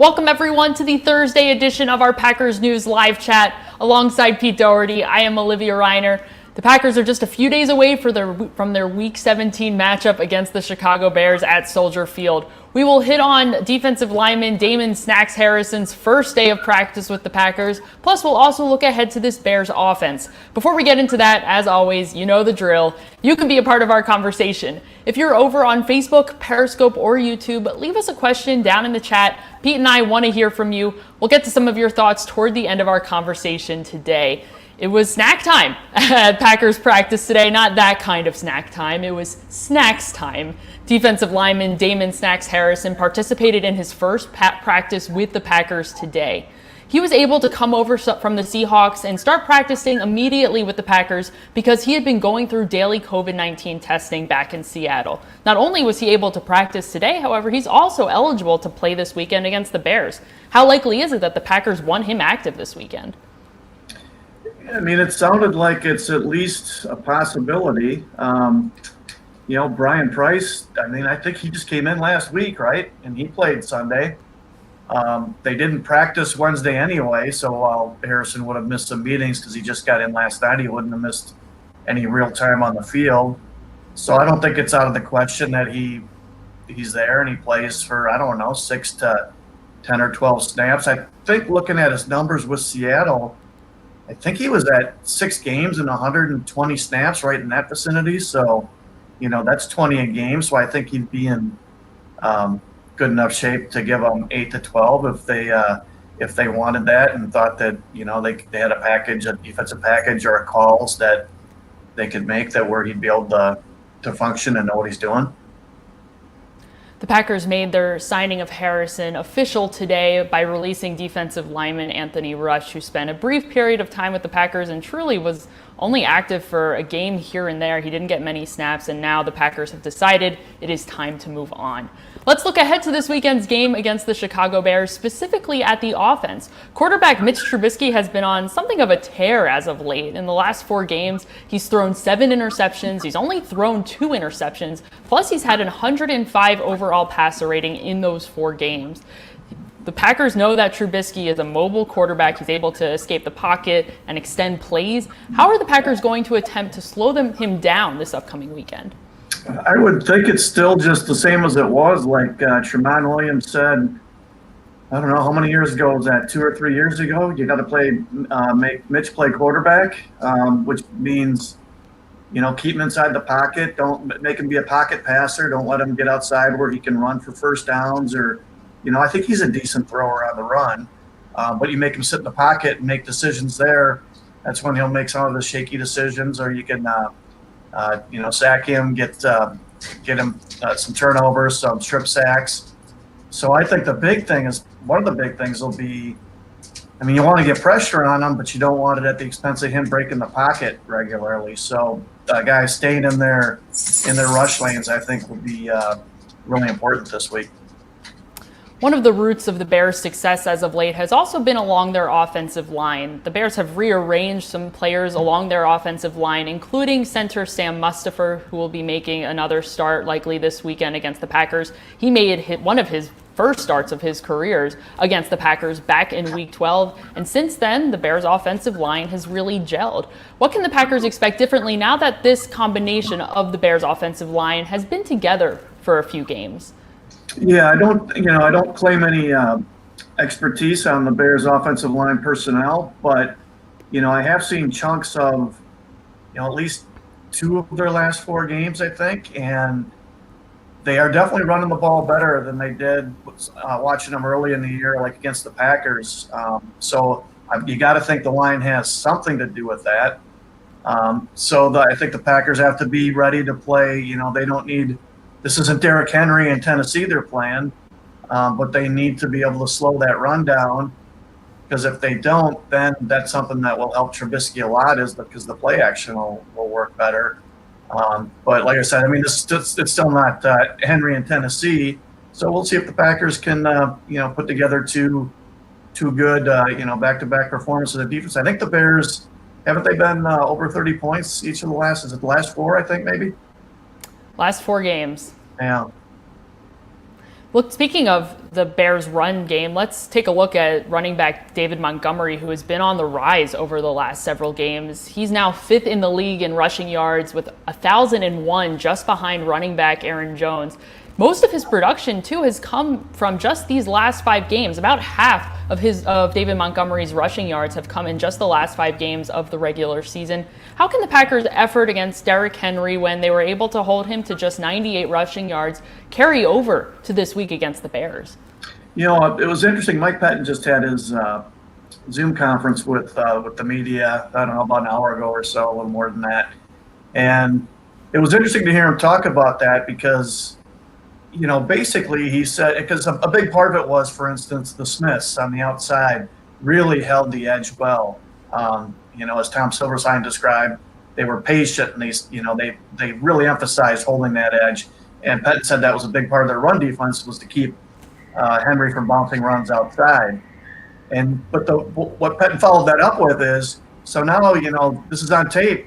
Welcome everyone to the Thursday edition of our Packers News live chat. Alongside Pete Dougherty, I am Olivia Reiner. The Packers are just a few days away from their Week 17 matchup against the Chicago Bears at Soldier Field. We will hit on defensive lineman Damon "Snacks" Harrison's first day of practice with the Packers. Plus, we'll also look ahead to this Bears offense. Before we get into that, as always, you know the drill. You can be a part of our conversation. If you're over on Facebook, Periscope, or YouTube, leave us a question down in the chat. Pete and I want to hear from you. We'll get to some of your thoughts toward the end of our conversation today. It was snack time at Packers practice today. Not that kind of snack time. It was snacks time. Defensive lineman Damon "Snacks" Harrison participated in his first practice with the Packers today. He was able to come over from the Seahawks and start practicing immediately with the Packers because he had been going through daily COVID-19 testing back in Seattle. Not only was he able to practice today, however, he's also eligible to play this weekend against the Bears. How likely is it that the Packers want him active this weekend? I mean, it sounded like it's at least a possibility. Brian Price, I think he just came in last week, right? And he played Sunday. They didn't practice Wednesday anyway, so while Harrison would have missed some meetings because he just got in last night, he wouldn't have missed any real time on the field. So I don't think it's out of the question that he's there and he plays for, 6 to 10 or 12 snaps. I think looking at his numbers with Seattle, I think he was at 6 games and 120 snaps, right in that vicinity. So, that's 20 a game. So I think he'd be in good enough shape to give them 8 to 12 if they wanted that and thought that, they had a defensive package or a calls that they could make that where he'd be able to function and know what he's doing. The Packers made their signing of Harrison official today by releasing defensive lineman Anthony Rush, who spent a brief period of time with the Packers and truly was only active for a game here and there. He didn't get many snaps, and now the Packers have decided it is time to move on. Let's look ahead to this weekend's game against the Chicago Bears, specifically at the offense. Quarterback Mitch Trubisky has been on something of a tear as of late. In the last 4 games, he's thrown 7 interceptions. He's only thrown 2 interceptions. Plus, he's had an 105 overall passer rating in those 4 games. The Packers know that Trubisky is a mobile quarterback. He's able to escape the pocket and extend plays. How are the Packers going to attempt to slow him down this upcoming weekend? I would think it's still just the same as it was, like Tramon Williams said. I don't know how many years ago was that, 2 or 3 years ago. You got to make Mitch play quarterback, which means, keep him inside the pocket. Don't make him be a pocket passer. Don't let him get outside where he can run for first downs. Or, I think he's a decent thrower on the run, but you make him sit in the pocket and make decisions there. That's when he'll make some of the shaky decisions, or you can. Sack him, get him some turnovers, some strip sacks. So I think one of the big things will be, you want to get pressure on him, but you don't want it at the expense of him breaking the pocket regularly. So guys staying in their rush lanes, I think, will be really important this week. One of the roots of the Bears' success as of late has also been along their offensive line. The Bears have rearranged some players along their offensive line, including center Sam Mustipher, who will be making another start likely this weekend against the Packers. He made one of his first starts of his careers against the Packers back in Week 12, and since then, the Bears' offensive line has really gelled. What can the Packers expect differently now that this combination of the Bears' offensive line has been together for a few games? Yeah, I don't claim any expertise on the Bears' offensive line personnel, but I have seen chunks of at least 2 of their last 4 games, I think, and they are definitely running the ball better than they did watching them early in the year, like against the Packers. So you got to think the line has something to do with that. I think the Packers have to be ready to play. They don't need. This isn't Derrick Henry in Tennessee they're playing, but they need to be able to slow that run down, because if they don't, then that's something that will help Trubisky a lot, is because the play action will work better. But like I said, it's still not Henry in Tennessee, so we'll see if the Packers can put together two good back-to-back performances of defense. I think the Bears, haven't they been over 30 points each of the last 4, I think maybe? Last 4 games. Yeah. Look, speaking of the Bears run game, let's take a look at running back David Montgomery, who has been on the rise over the last several games. He's now 5th in the league in rushing yards with 1,001, just behind running back Aaron Jones. Most of his production, too, has come from just these last 5 games. About half of David Montgomery's rushing yards have come in just the last 5 games of the regular season. How can the Packers' effort against Derrick Henry, when they were able to hold him to just 98 rushing yards, carry over to this week against the Bears? You know, it was interesting. Mike Pettin just had his Zoom conference with the media, I don't know, about an hour ago or so, a little more than that. And it was interesting to hear him talk about that because, you know, basically he said, because a big part of it was, for instance, the Smiths on the outside really held the edge well. You know, as Tom Silverstein described, they were patient and they really emphasized holding that edge. And Pettin said that was a big part of their run defense, was to keep Henry from bouncing runs outside. But what Pettin followed that up with is, so now, you know, this is on tape.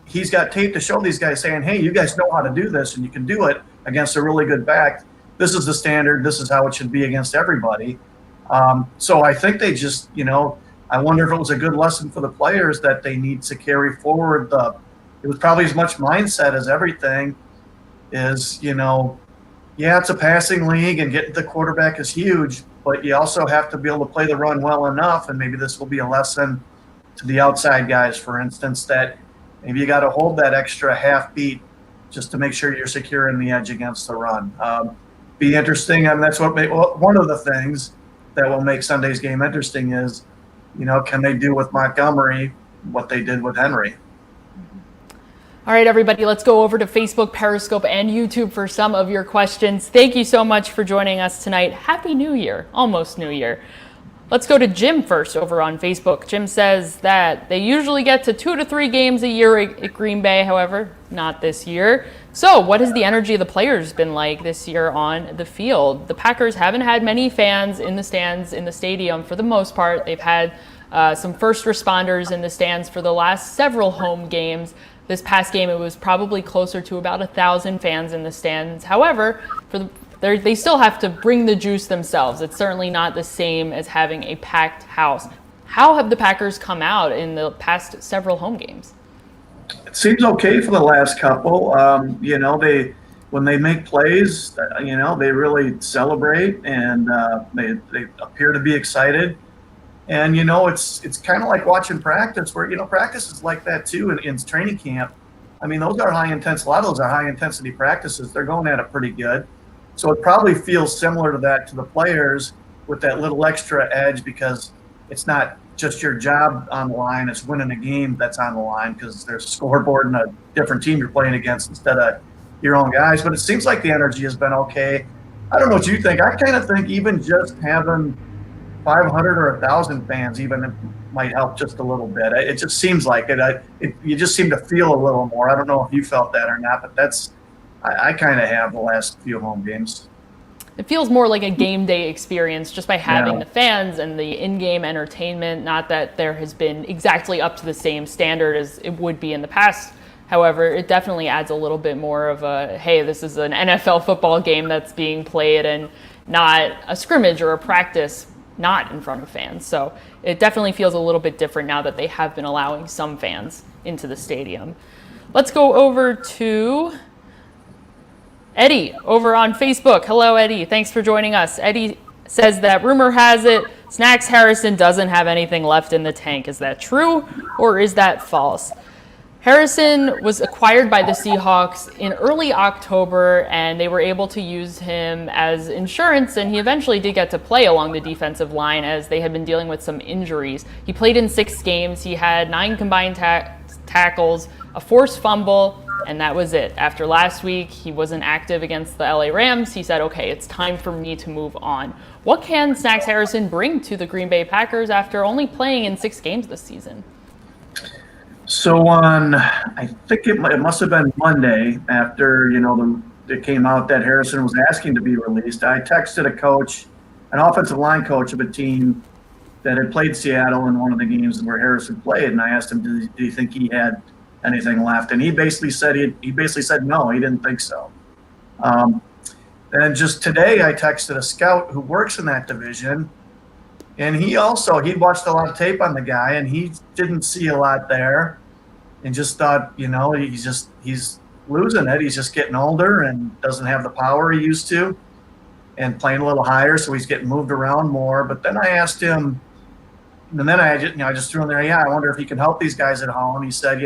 He's got tape to show these guys saying, hey, you guys know how to do this and you can do it against a really good back. This is the standard. This is how it should be against everybody. So I think they just, you know, I wonder if it was a good lesson for the players that they need to carry forward. It was probably as much mindset as everything is, you know, yeah, it's a passing league and getting the quarterback is huge, but you also have to be able to play the run well enough. And maybe this will be a lesson to the outside guys, for instance, that maybe you got to hold that extra half beat just to make sure you're secure in the edge against the run. Be interesting, and that's one of the things that will make Sunday's game interesting is, you know, can they do with Montgomery what they did with Henry? All right, everybody, let's go over to Facebook, Periscope, and YouTube for some of your questions. Thank you so much for joining us tonight. Happy New Year, almost New Year. Let's go to Jim first over on Facebook. Jim says that they usually get to 2 to 3 games a year at Green Bay, however, not this year. So what has the energy of the players been like this year on the field? The Packers haven't had many fans in the stands in the stadium for the most part. They've had some first responders in the stands for the last several home games. This past game, it was probably closer to about 1,000 fans in the stands. However, they still have to bring the juice themselves. It's certainly not the same as having a packed house. How have the Packers come out in the past several home games? It seems okay for the last couple. You know, when they make plays, you know, they really celebrate and they appear to be excited. And, you know, it's kind of like watching practice where, you know, practice is like that too in training camp. I mean, those are a lot of those are high intensity practices. They're going at it pretty good. So it probably feels similar to that to the players with that little extra edge because it's not just your job on the line, it's winning a game that's on the line because there's a scoreboard and a different team you're playing against instead of your own guys. But it seems like the energy has been okay. I don't know what you think. I kind of think even just having 500 or 1,000 fans even might help just a little bit. It just seems like it. You just seem to feel a little more. I don't know if you felt that or not, but I kind of have the last few home games. It feels more like a game day experience just by having the fans and the in-game entertainment. Not that there has been exactly up to the same standard as it would be in the past. However, it definitely adds a little bit more of a, hey, this is an NFL football game that's being played and not a scrimmage or a practice not in front of fans. So it definitely feels a little bit different now that they have been allowing some fans into the stadium. Let's go over to Eddie over on Facebook. Hello, Eddie. Thanks for joining us. Eddie says that rumor has it Snacks Harrison doesn't have anything left in the tank. Is that true or is that false? Harrison was acquired by the Seahawks in early October, and they were able to use him as insurance, and he eventually did get to play along the defensive line as they had been dealing with some injuries. He played in 6 games. He had 9 combined tackles, a forced fumble, and that was it. After last week, he wasn't active against the LA Rams. He said, okay, it's time for me to move on. What can Snacks Harrison bring to the Green Bay Packers after only playing in 6 games this season? So I think it must have been Monday after, you know, it came out that Harrison was asking to be released. I texted a coach, an offensive line coach of a team that had played Seattle in one of the games where Harrison played, and I asked him, do you think he had anything left? And he basically said no, he didn't think so. And just today, I texted a scout who works in that division, and he'd watched a lot of tape on the guy, and he didn't see a lot there, and just thought, he's losing it. He's just getting older and doesn't have the power he used to, and playing a little higher, so he's getting moved around more. But then I asked him, and then I just threw in there, I wonder if he can help these guys at home. He said,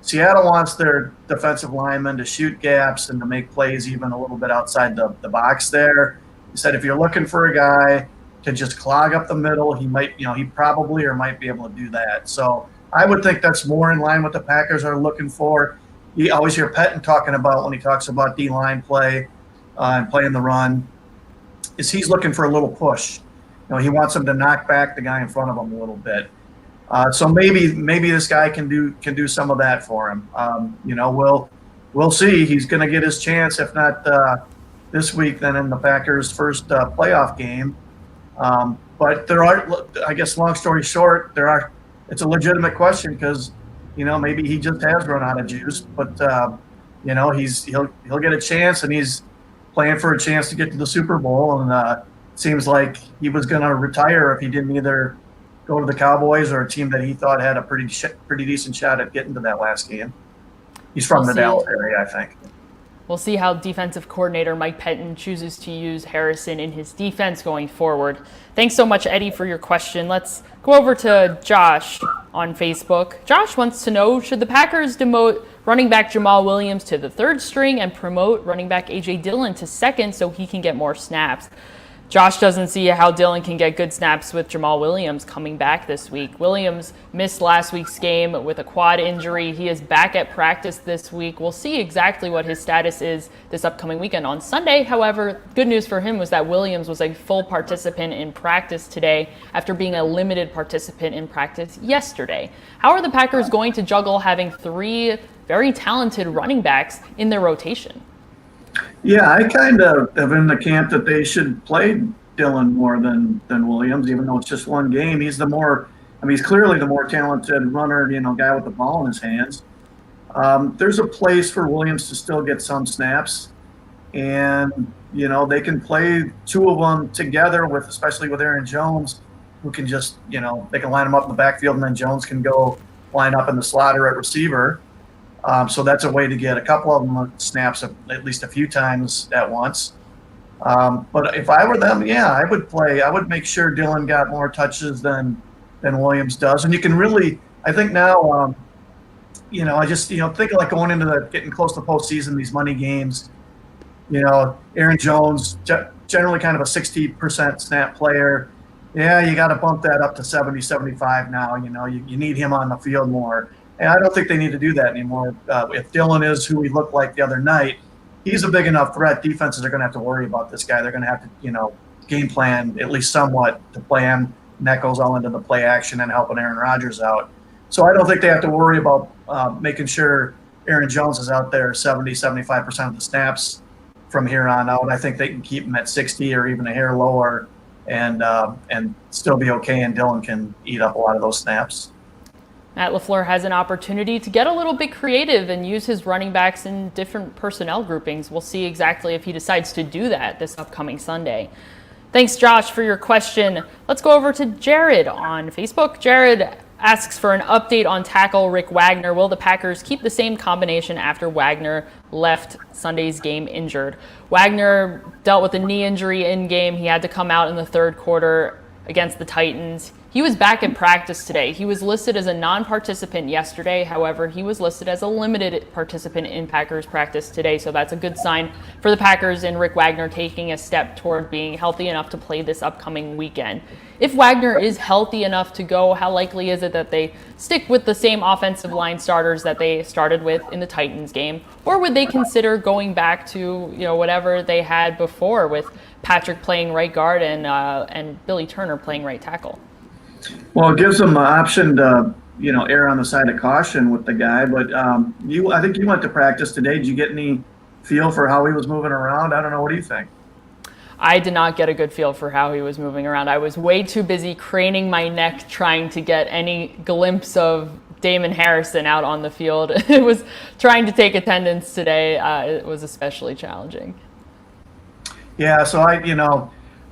Seattle wants their defensive linemen to shoot gaps and to make plays even a little bit outside the box there. He said, if you're looking for a guy to just clog up the middle, he might, he probably or might be able to do that. So I would think that's more in line with the Packers are looking for. You always hear Pettin talking about when he talks about D-line play and playing the run, is he's looking for a little push. He wants him to knock back the guy in front of him a little bit. So maybe this guy can do some of that for him. We'll see. He's going to get his chance, if not this week, then in the Packers' first playoff game. But there are, I guess, long story short, it's a legitimate question because, maybe he just has run out of juice. But he'll get a chance, and he's playing for a chance to get to the Super Bowl. And seems like he was going to retire if he didn't either go to the Cowboys or a team that he thought had a pretty decent shot at getting to that last game. He's from the Dallas area, I think. We'll see how defensive coordinator Mike Pettin chooses to use Harrison in his defense going forward. Thanks so much, Eddie, for your question. Let's go over to Josh on Facebook. Josh wants to know, should the Packers demote running back Jamal Williams to the third string and promote running back A.J. Dillon to second so he can get more snaps? Josh doesn't see how Dillon can get good snaps with Jamal Williams coming back this week. Williams missed last week's game with a quad injury. He is back at practice this week. We'll see exactly what his status is this upcoming weekend. On Sunday, however, good news for him was that Williams was a full participant in practice today after being a limited participant in practice yesterday. How are the Packers going to juggle having three very talented running backs in their rotation? Yeah, I kind of am in the camp that they should play Dillon more than Williams, even though it's just one game. He's clearly the more talented runner, guy with the ball in his hands. There's a place for Williams to still get some snaps, and they can play two of them together especially with Aaron Jones, who can just they can line them up in the backfield, and then Jones can go line up in the slot or at receiver. So that's a way to get a couple of them snaps at least a few times at once. But if I were them, I would make sure Dillon got more touches than Williams does. And you can really, I think now, I just, think like going into getting close to postseason, these money games, Aaron Jones, generally kind of a 60% snap player. Yeah, you got to bump that up to 70, 75 now. You need him on the field more. And I don't think they need to do that anymore. If Dillon is who he looked like the other night, he's a big enough threat. Defenses are going to have to worry about this guy. They're going to have to, game plan at least somewhat to play him. And that goes all into the play action and helping Aaron Rodgers out. So I don't think they have to worry about making sure Aaron Jones is out there 70, 75% of the snaps from here on out. I think they can keep him at 60 or even a hair lower and still be okay, and Dillon can eat up a lot of those snaps. Matt LaFleur has an opportunity to get a little bit creative and use his running backs in different personnel groupings. We'll see exactly if he decides to do that this upcoming Sunday. Thanks, Josh, for your question. Let's go over to Jared on Facebook. Jared asks for an update on tackle Rick Wagner. Will the Packers keep the same combination after Wagner left Sunday's game injured? Wagner dealt with a knee injury in game. He had to come out in the third quarter against the Titans. He was back in practice today. He was listed as a non-participant yesterday. However, he was listed as a limited participant in Packers practice today. So that's a good sign for the Packers and Rick Wagner taking a step toward being healthy enough to play this upcoming weekend. If Wagner is healthy enough to go, how likely is it that they stick with the same offensive line starters that they started with in the Titans game? Or would they consider going back to whatever they had before with Patrick playing right guard and Billy Turner playing right tackle? Well, it gives them the option to, err on the side of caution with the guy. But I think you went to practice today. Did you get any feel for how he was moving around? I don't know. What do you think? I did not get a good feel for how he was moving around. I was way too busy craning my neck trying to get any glimpse of Damon Harrison out on the field. It was trying to take attendance today. It was especially challenging. Yeah, so I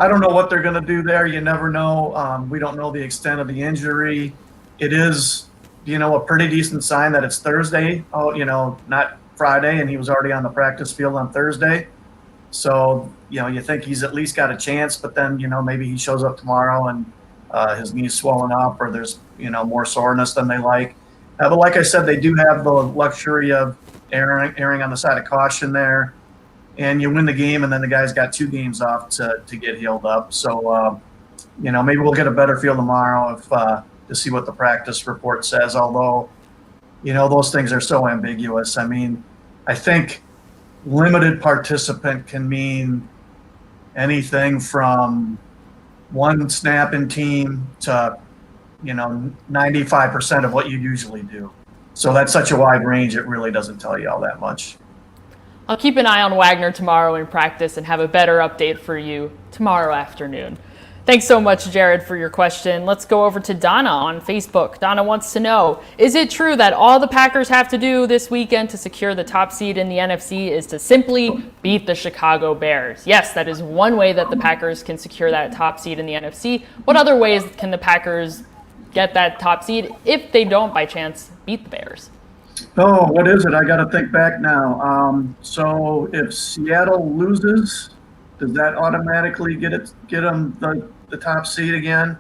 don't know what they're going to do there. You never know. We don't know the extent of the injury. It is, a pretty decent sign that it's Thursday. Oh, not Friday, and he was already on the practice field on Thursday. So, you think he's at least got a chance, but then, maybe he shows up tomorrow and his knee's swollen up or there's, more soreness than they like. But like I said, they do have the luxury of erring on the side of caution there. And you win the game, and then the guy's got 2 games off to get healed up. So, maybe we'll get a better feel tomorrow to see what the practice report says, although, those things are so ambiguous. I mean, I think limited participant can mean anything from 1 snap in team to 95% of what you usually do. So that's such a wide range, it really doesn't tell you all that much. I'll keep an eye on Wagner tomorrow in practice and have a better update for you tomorrow afternoon. Thanks so much, Jared, for your question. Let's go over to Donna on Facebook. Donna wants to know, is it true that all the Packers have to do this weekend to secure the top seed in the NFC is to simply beat the Chicago Bears? Yes, that is one way that the Packers can secure that top seed in the NFC. What other ways can the Packers get that top seed if they don't, by chance, beat the Bears? Oh, what is it? I got to think back now. So if Seattle loses, does that automatically get them the top seed again?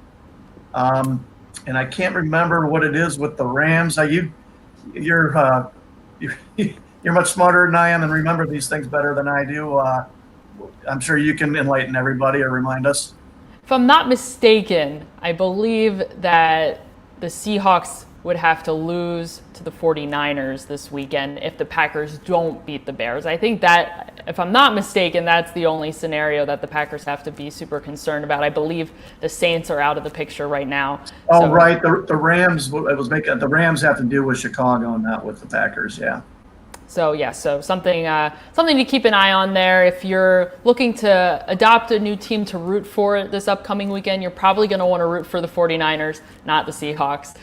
And I can't remember what it is with the Rams. You're much smarter than I am and remember these things better than I do. I'm sure you can enlighten everybody or remind us. If I'm not mistaken, I believe that the Seahawks would have to lose to the 49ers this weekend if the Packers don't beat the Bears. I think that, if I'm not mistaken, that's the only scenario that the Packers have to be super concerned about. I believe the Saints are out of the picture right now. Oh, so, right. The Rams, the Rams have to do with Chicago, not with the Packers, yeah. So something to keep an eye on there. If you're looking to adopt a new team to root for this upcoming weekend, you're probably going to want to root for the 49ers, not the Seahawks,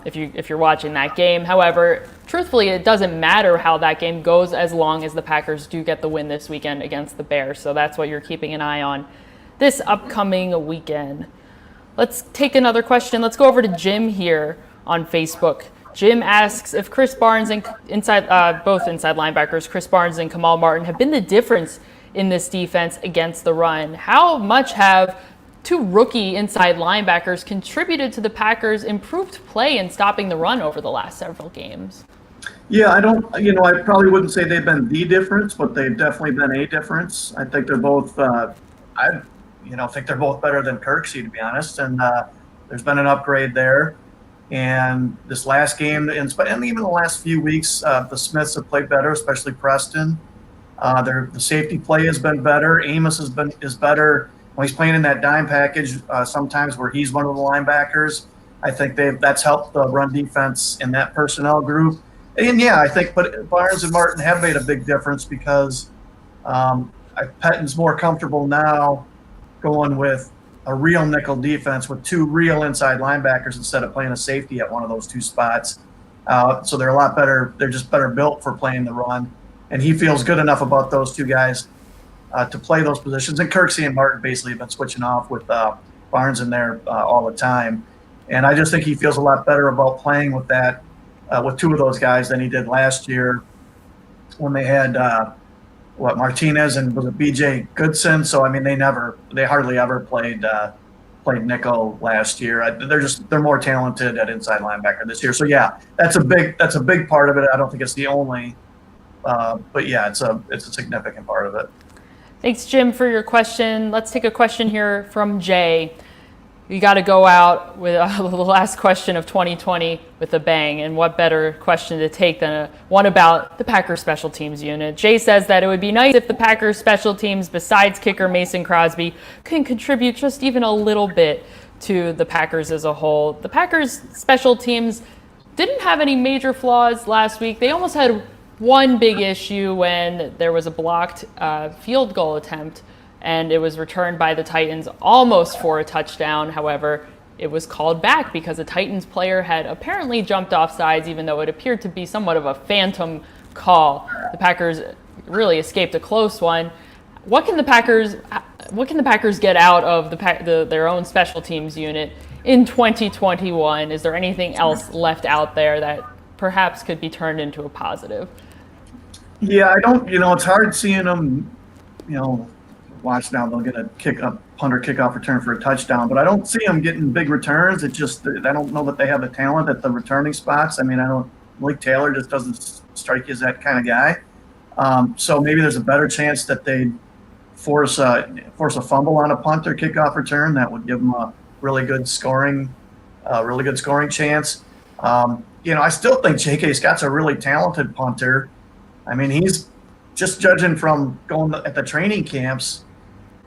if you're watching that game. However, truthfully, it doesn't matter how that game goes as long as the Packers do get the win this weekend against the Bears. So that's what you're keeping an eye on this upcoming weekend. Let's take another question. Let's go over to Jim here on Facebook. Jim asks if Chris Barnes and both inside linebackers, Chris Barnes and Kamal Martin, have been the difference in this defense against the run. How much have 2 rookie inside linebackers contributed to the Packers' improved play in stopping the run over the last several games? Yeah, I probably wouldn't say they've been the difference, but they've definitely been a difference. I think they're both, think they're both better than Kirksey, to be honest, and there's been an upgrade there. And this last game, and even the last few weeks, the Smiths have played better, especially Preston. The safety play has been better. Amos is better when he's playing in that dime package. Sometimes where he's one of the linebackers, I think that's helped the run defense in that personnel group. And yeah, I think, but Barnes and Martin have made a big difference because Pettin's more comfortable now going with a real nickel defense with 2 real inside linebackers instead of playing a safety at one of those 2 spots. So they're a lot better. They're just better built for playing the run. And he feels good enough about those 2 guys to play those positions. And Kirksey and Martin basically have been switching off with Barnes in there all the time. And I just think he feels a lot better about playing with that, with 2 of those guys than he did last year when they had Martinez and was it BJ Goodson? So I mean, they hardly ever played nickel last year. They're more talented at inside linebacker this year. So yeah, that's a big part of it. I don't think it's the only, but yeah, it's a significant part of it. Thanks, Jim, for your question. Let's take a question here from Jay. You got to go out with the last question of 2020 with a bang, and what better question to take than one about the Packers special teams unit. Jay says that it would be nice if the Packers special teams, besides kicker Mason Crosby, can contribute just even a little bit to the Packers as a whole. The Packers special teams didn't have any major flaws last week. They almost had one big issue when there was a blocked field goal attempt, and it was returned by the Titans almost for a touchdown. However, it was called back because a Titans player had apparently jumped off sides, even though it appeared to be somewhat of a phantom call. The Packers really escaped a close one. What can the Packers get out of their own special teams unit in 2021? Is there anything else left out there that perhaps could be turned into a positive? Yeah, I don't. It's hard seeing them. Watch now, they'll get a punter kickoff return for a touchdown, but I don't see them getting big returns. It's just I don't know that they have the talent at the returning spots. I mean, Malik Taylor just doesn't strike you as that kind of guy. So maybe there's a better chance that they force a fumble on a punt or kickoff return that would give them a really good scoring chance. I still think J.K. Scott's a really talented punter. I mean, he's just judging from going at the training camps.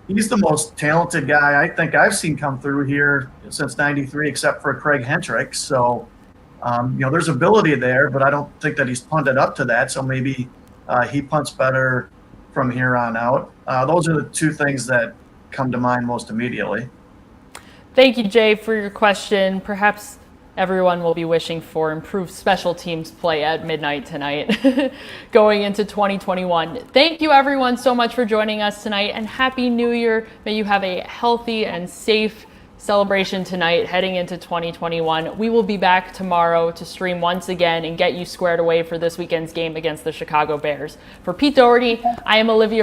He's the most talented guy I think I've seen come through here since '93, except for Craig Hendricks. So, there's ability there, but I don't think that he's punted up to that. So maybe he punts better from here on out. Those are the two things that come to mind most immediately. Thank you, Jay, for your question. Perhaps everyone will be wishing for improved special teams play at midnight tonight going into 2021. Thank you, everyone, so much for joining us tonight, and Happy New Year. May you have a healthy and safe celebration tonight heading into 2021. We will be back tomorrow to stream once again and get you squared away for this weekend's game against the Chicago Bears. For Pete Dougherty, I am Olivia Reiner.